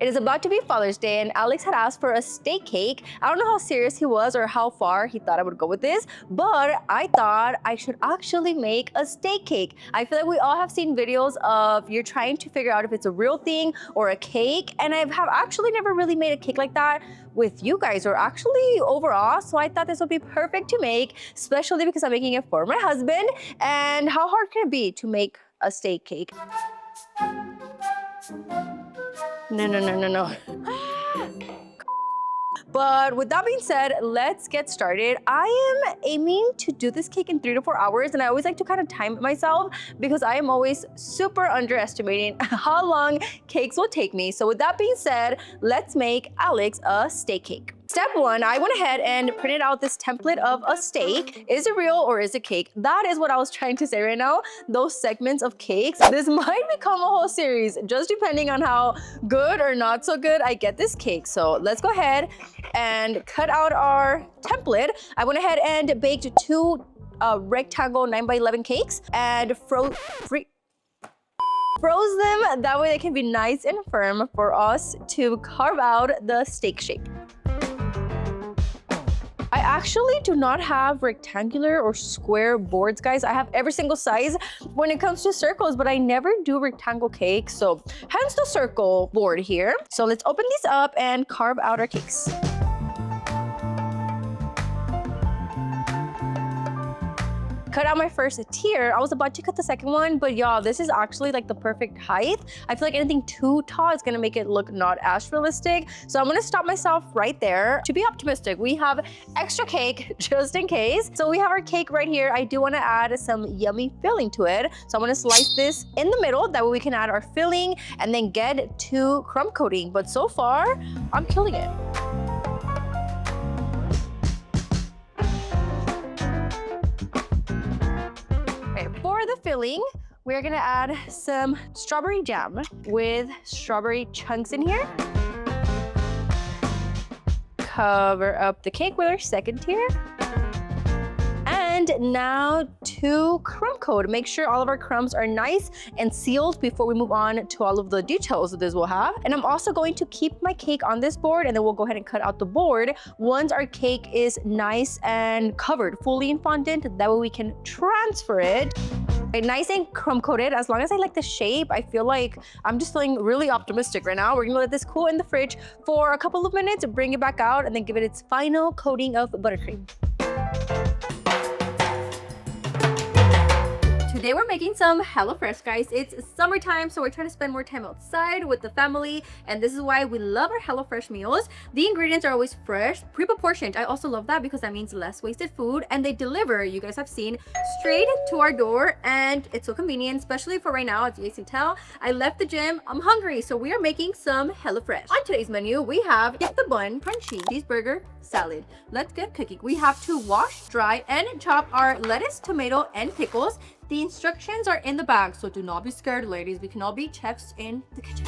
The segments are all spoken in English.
It is about to be Father's Day and Alex had asked for a steak cake. I don't know how serious he was or how far he thought I would go with this, but I thought I should actually make a steak cake. I feel like we all have seen videos of you're trying to figure out if it's a real thing or a cake, and I have actually never really made a cake like that with you guys or actually overall, so I thought this would be perfect to make, especially because I'm making it for my husband. And how hard can it be to make a steak cake? No. But with that being said, let's get started. I am aiming to do this cake in 3 to 4 hours, and I always like to kind of time it myself because I am always super underestimating how long cakes will take me. So with that being said, let's make Alex a steak cake. Step 1, I went ahead and printed out this template of a steak. Is it real or is it cake? That is what I was trying to say right now. Those segments of cakes. This might become a whole series, just depending on how good or not so good I get this cake. So let's go ahead and cut out our template. I went ahead and baked 2 rectangle 9x11 cakes and froze them. That way they can be nice and firm for us to carve out the steak shape. I actually do not have rectangular or square boards, guys. I have every single size when it comes to circles, but I never do rectangle cakes, so hence the circle board here. So let's open these up and carve out our cakes. Cut out my first tier. I was about to cut the second one, but y'all, this is actually like the perfect height. I feel like anything too tall is gonna make it look not as realistic. So I'm gonna stop myself right there. To be optimistic, we have extra cake just in case. So we have our cake right here. I do wanna add some yummy filling to it. So I'm gonna slice this in the middle. That way we can add our filling and then get to crumb coating. But so far, I'm killing it. For the filling, we're gonna add some strawberry jam with strawberry chunks in here. Cover up the cake with our second tier. And now to crumb coat. Make sure all of our crumbs are nice and sealed before we move on to all of the details that this will have. And I'm also going to keep my cake on this board, and then we'll go ahead and cut out the board once our cake is nice and covered fully in fondant. That way we can transfer it. Okay, nice and crumb coated. As long as I like the shape, I feel like I'm just feeling really optimistic right now. We're gonna let this cool in the fridge for a couple of minutes, bring it back out, and then give it its final coating of buttercream. Today we're making some HelloFresh, guys. It's summertime, so we're trying to spend more time outside with the family, and this is why we love our HelloFresh meals. The ingredients are always fresh, pre-proportioned. I also love that because that means less wasted food, and they deliver, you guys have seen, straight to our door, and it's so convenient, especially for right now. As you guys can tell, I left the gym, I'm hungry, so we are making some HelloFresh. On today's menu, we have Get the Bun Crunchy Cheeseburger Salad. Let's get cooking. We have to wash, dry, and chop our lettuce, tomato, and pickles. The instructions are in the bag, so do not be scared, ladies. We can all be chefs in the kitchen.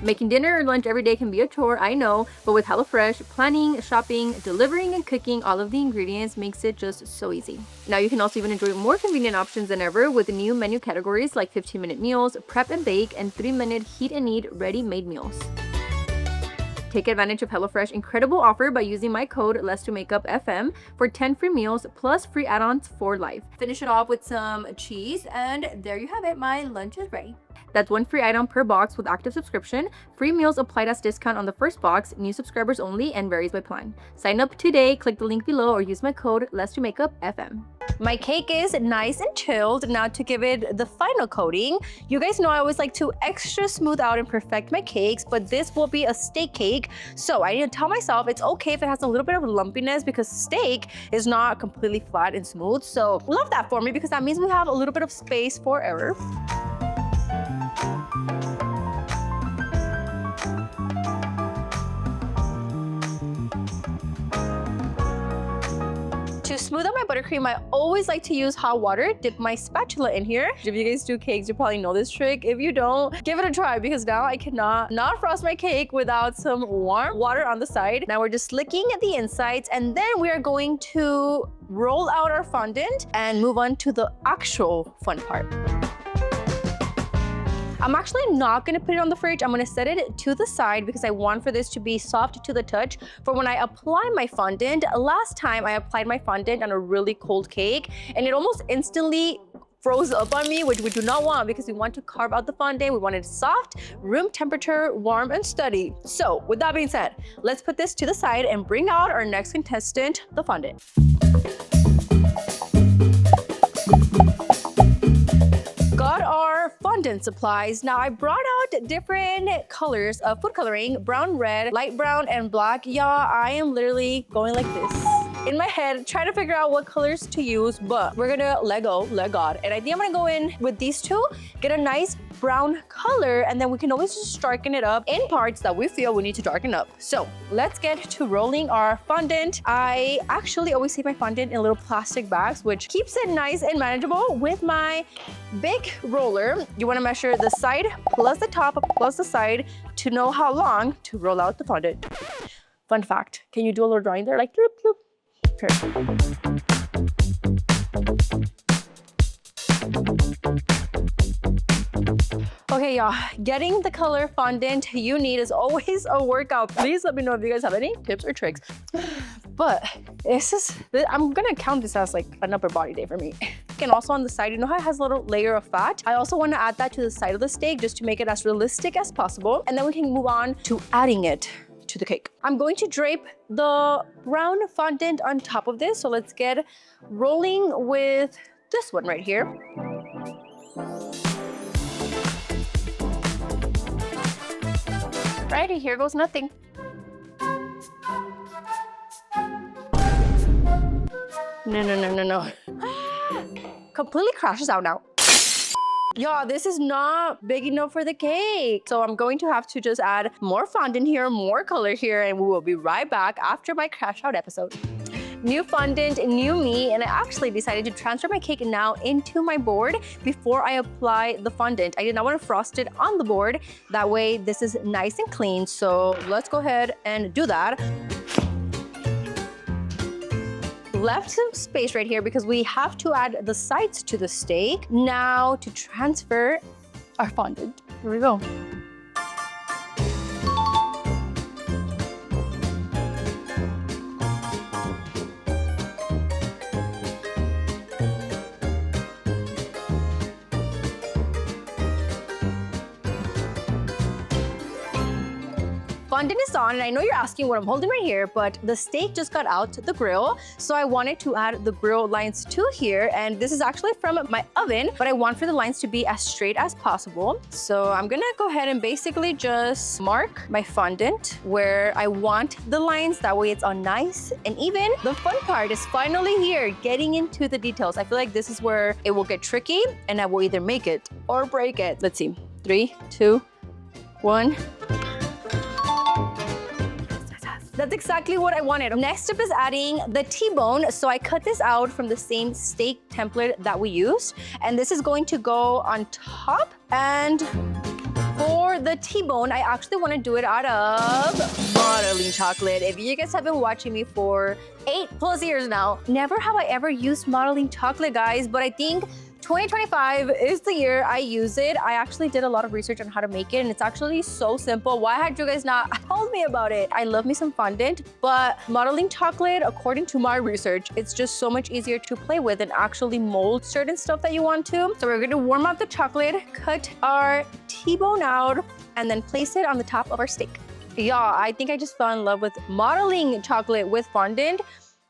Making dinner or lunch every day can be a chore, I know, but with HelloFresh, planning, shopping, delivering, and cooking all of the ingredients makes it just so easy. Now you can also even enjoy more convenient options than ever with the new menu categories like 15-minute meals, prep and bake, and 3-minute heat and eat ready-made meals. Take advantage of HelloFresh incredible offer by using my code LessToMakeUpFM for 10 free meals plus free add-ons for life. Finish it off with some cheese, and there you have it. My lunch is ready. That's 1 free item per box with active subscription. Free meals applied as discount on the first box, new subscribers only, and varies by plan. Sign up today, click the link below, or use my code LessToMakeUpFM. My cake is nice and chilled. Now to give it the final coating. You guys know I always like to extra smooth out and perfect my cakes, but this will be a steak cake. So I need to tell myself it's okay if it has a little bit of lumpiness because steak is not completely flat and smooth. So love that for me because that means we have a little bit of space for error. To smooth out my buttercream, I always like to use hot water, dip my spatula in here. If you guys do cakes, you probably know this trick. If you don't, give it a try because now I cannot not frost my cake without some warm water on the side. Now we're just licking at the insides, and then we are going to roll out our fondant and move on to the actual fun part. I'm actually not gonna put it on the fridge. I'm gonna set it to the side because I want for this to be soft to the touch for when I apply my fondant. Last time I applied my fondant on a really cold cake and it almost instantly froze up on me, which we do not want because we want to carve out the fondant. We want it soft, room temperature, warm, and steady. So with that being said, let's put this to the side and bring out our next contestant, the fondant. Got our fondant supplies. Now I brought out different colors of food coloring, brown, red, light brown, and black. Y'all, I am literally going like this in my head, trying to figure out what colors to use, but we're gonna let go, let God. And I think I'm gonna go in with these two, get a nice brown color, and then we can always just darken it up in parts that we feel we need to darken up. So let's get to rolling our fondant. I actually always save my fondant in little plastic bags, which keeps it nice and manageable. With my big roller, you wanna measure the side plus the top plus the side to know how long to roll out the fondant. Fun fact, can you do a little drawing there? Like, bloop, bloop. Okay, y'all, getting the color fondant you need is always a workout. Please let me know if you guys have any tips or tricks. But I'm gonna count this as like an upper body day for me. And also on the side, you know how it has a little layer of fat? I also want to add that to the side of the steak just to make it as realistic as possible. And then we can move on to adding it to the cake. I'm going to drape the brown fondant on top of this. So let's get rolling with this one right here. Righty, here goes nothing. No. Completely crashes out now. Y'all, this is not big enough for the cake. So I'm going to have to just add more fondant here, more color here, and we will be right back after my crash out episode. New fondant, new me, and I actually decided to transfer my cake now into my board before I apply the fondant. I did not want to frost it on the board. That way this is nice and clean. So let's go ahead and do that. Left some space right here because we have to add the sides to the steak. Now to transfer our fondant. Here we go. Fondant is on, and I know you're asking what I'm holding right here, but the steak just got out the grill, so I wanted to add the grill lines to here, and this is actually from my oven, but I want for the lines to be as straight as possible. So I'm gonna go ahead and basically just mark my fondant where I want the lines, that way it's all nice and even. The fun part is finally here, getting into the details. I feel like this is where it will get tricky, and I will either make it or break it. Let's see, 3, 2, 1. That's exactly what I wanted. Next up is adding the T-bone. So I cut this out from the same steak template that we used. And this is going to go on top. And for the T-bone, I actually want to do it out of modeling chocolate. If you guys have been watching me for 8+ years now, never have I ever used modeling chocolate, guys. But I think 2025 is the year I use it. I actually did a lot of research on how to make it, and it's actually so simple. Why had you guys not told me about it? I love me some fondant, but modeling chocolate, according to my research, it's just so much easier to play with and actually mold certain stuff that you want to. So we're gonna warm up the chocolate, cut our T-bone out, and then place it on the top of our steak. Yeah, I think I just fell in love with modeling chocolate with fondant.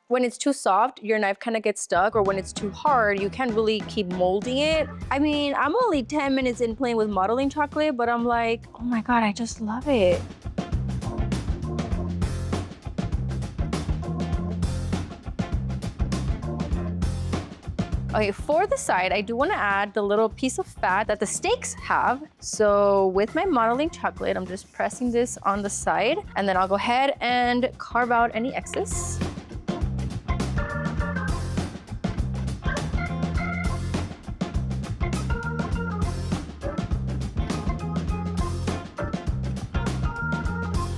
When it's too soft, your knife kind of gets stuck, or when it's too hard, you can't really keep molding it. I mean, I'm only 10 minutes in playing with modeling chocolate, but I'm like, oh my God, I just love it. Okay, for the side, I do want to add the little piece of fat that the steaks have. So with my modeling chocolate, I'm just pressing this on the side, and then I'll go ahead and carve out any excess.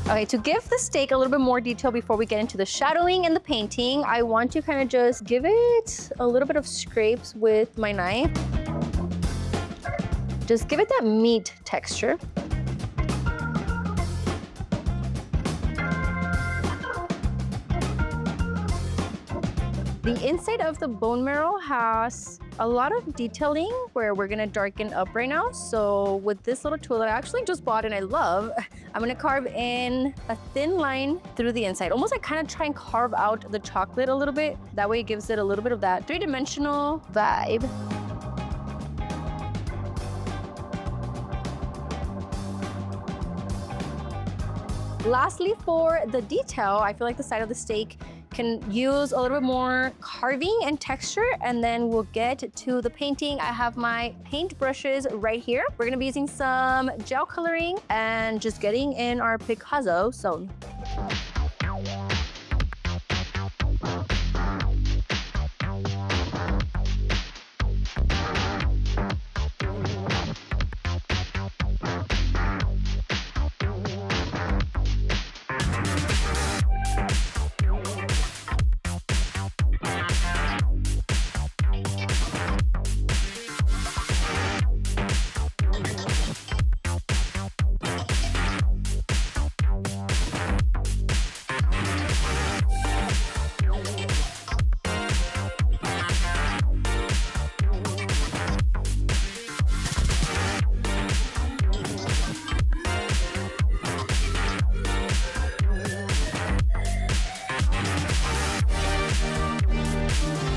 Okay, to give the steak a little bit more detail before we get into the shadowing and the painting, I want to kind of just give it a little bit of scrapes with my knife. Just give it that meat texture. The inside of the bone marrow has a lot of detailing where we're gonna darken up right now. So with this little tool that I actually just bought and I love, I'm gonna carve in a thin line through the inside. Almost like kind of try and carve out the chocolate a little bit. That way it gives it a little bit of that three-dimensional vibe. Lastly, for the detail, I feel like the side of the steak can use a little bit more carving and texture, and then we'll get to the painting. I have my paint brushes right here. We're gonna be using some gel coloring and just getting in our Picasso zone.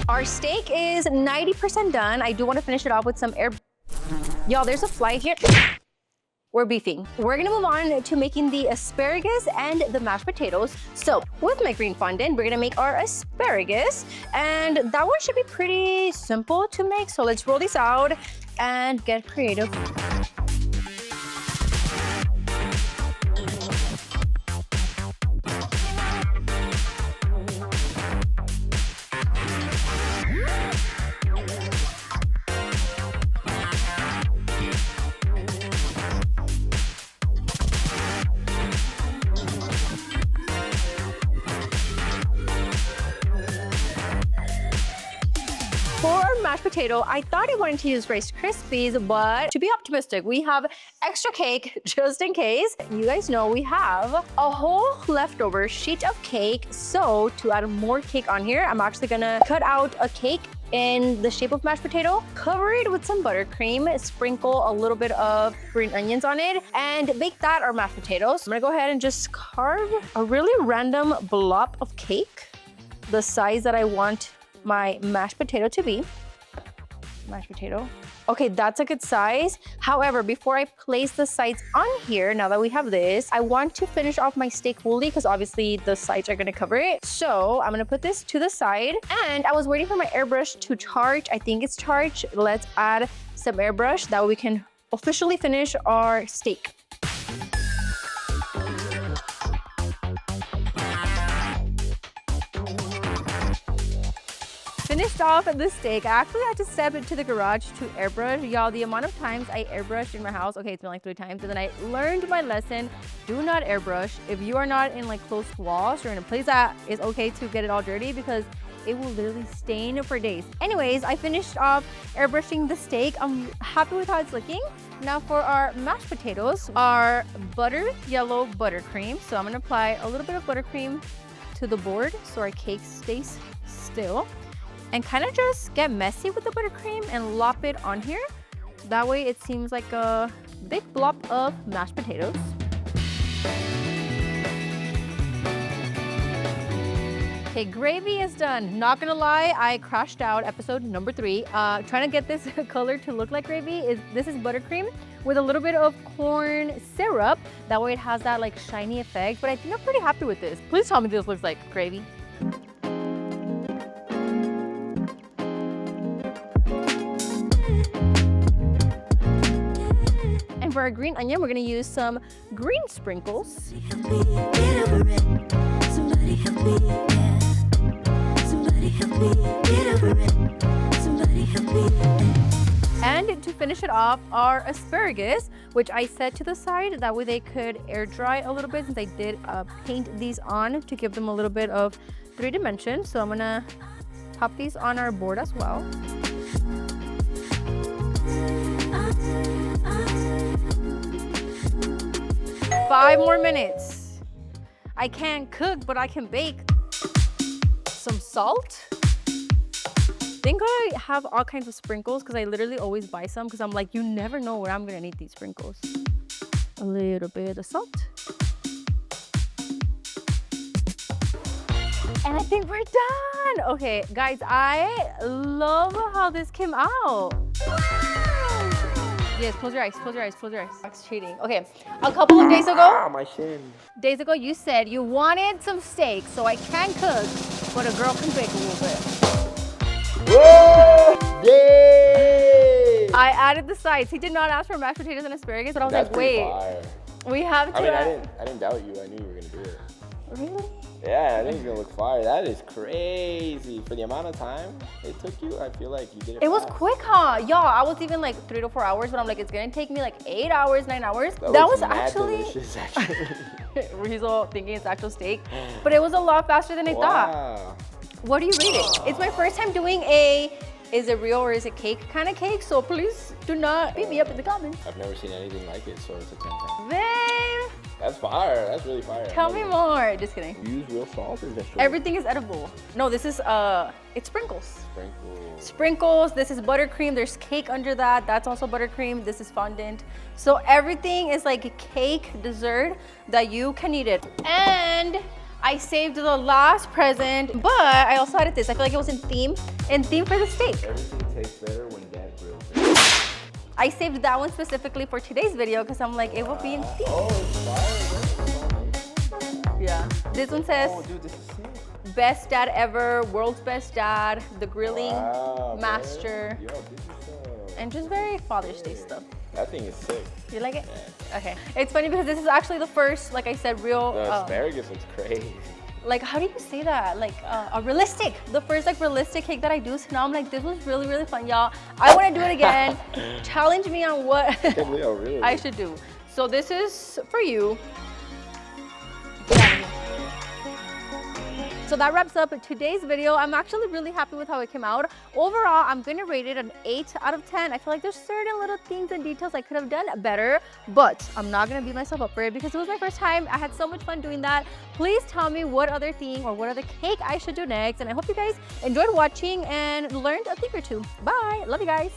Our steak is 90% done. I do want to finish it off with some air. Y'all, there's a fly here. We're beefing. We're gonna move on to making the asparagus and the mashed potatoes. So with my green fondant, we're gonna make our asparagus, and that one should be pretty simple to make. So let's roll these out and get creative. For our mashed potato, I thought I wanted to use Rice Krispies, but to be optimistic, we have extra cake just in case. You guys know we have a whole leftover sheet of cake. So to add more cake on here, I'm actually gonna cut out a cake in the shape of mashed potato, cover it with some buttercream, sprinkle a little bit of green onions on it, and bake that our mashed potatoes. I'm gonna go ahead and just carve a really random blob of cake, the size that I want my mashed potato to be. Mashed potato. Okay, that's a good size. However, before I place the sides on here, now that we have this, I want to finish off my steak fully because obviously the sides are gonna cover it. So I'm gonna put this to the side, and I was waiting for my airbrush to charge. I think it's charged. Let's add some airbrush. That way we can officially finish our steak. Finished off the steak. I actually had to step into the garage to airbrush. Y'all, the amount of times I airbrushed in my house, okay, it's been like 3 times, and then I learned my lesson. Do not airbrush if you are not in like close walls or in a place that is okay to get it all dirty, because it will literally stain for days. Anyways, I finished off airbrushing the steak. I'm happy with how it's looking. Now for our mashed potatoes, our butter yellow buttercream. So I'm gonna apply a little bit of buttercream to the board so our cake stays still. And kind of just get messy with the buttercream and lop it on here. That way it seems like a big blob of mashed potatoes. Okay, gravy is done. Not gonna lie, I crashed out episode number 3. Trying to get this color to look like gravy. This is buttercream with a little bit of corn syrup. That way it has that like shiny effect, but I think I'm pretty happy with this. Please tell me this looks like gravy. For our green onion, we're gonna use some green sprinkles. And to finish it off, our asparagus, which I set to the side, that way they could air dry a little bit, since I did paint these on to give them a little bit of 3 dimensions. So I'm gonna pop these on our board as well. Five more minutes. I can't cook, but I can bake. Some salt. I think I have all kinds of sprinkles because I literally always buy some because I'm like, you never know where I'm gonna need these sprinkles. A little bit of salt. And I think we're done. Okay, guys, I love how this came out. Yes, close your eyes, close your eyes, close your eyes. That's cheating. Okay, a couple of days ago. My shin. Days ago, you said you wanted some steak, so I can cook, but a girl can bake a little bit. Whoa! Yay! I added the sides. He did not ask for mashed potatoes and asparagus, but I was That's like, wait, fire. we have to. I mean, I didn't doubt you. I knew you were gonna do it. Really? Yeah, I think it's gonna look fire. That is crazy. For the amount of time it took you, I feel like you did it. It was fast. quick, huh? Yeah, I was even like 3 to 4 hours, but I'm like, it's gonna take me like 8 hours, 9 hours. That was mad actually. delicious, actually. He's all thinking it's actual steak, but it was a lot faster than I thought. Wow. What do you rate it? It's my first time doing a is it real or is it cake kind of cake, so please do not beat me up in the comments. I've never seen anything like it, so it's a 10/10. Babe, That's fire. That's really fire. tell me more. Just kidding. You use real salt or just Everything is edible. No, this is it's sprinkles. sprinkles? Sprinkles, this is buttercream, there's cake under that, that's also buttercream, this is fondant. So everything is like a cake dessert that you can eat it. And I saved the last present, but I also added this. I feel like it was in theme for the steak. Everything tastes better when Dad grills it. I saved that one specifically for today's video because I'm like, it will be in theme. Oh, it's fire. Yeah. This one says, Oh, dude, this is sick. best dad ever, world's best dad, the grilling Wow, master, man. Yo, this is and just very Father's Day stuff. That thing is sick. You like it? Yeah. Okay. It's funny because this is actually the first, like I said, real. The asparagus looks crazy. Like, how do you say that? Like a realistic, the first like realistic cake that I do. So now I'm like, this was really, really fun, y'all. I want to do it again. Challenge me on what Leo, really? I should do. So this is for you. So that wraps up today's video. I'm actually really happy with how it came out. Overall, I'm gonna rate it an 8 out of 10. I feel like there's certain little things and details I could have done better, but I'm not gonna beat myself up for it because it was my first time. I had so much fun doing that. Please tell me what other thing or what other cake I should do next. And I hope you guys enjoyed watching and learned a thing or two. Bye, love you guys.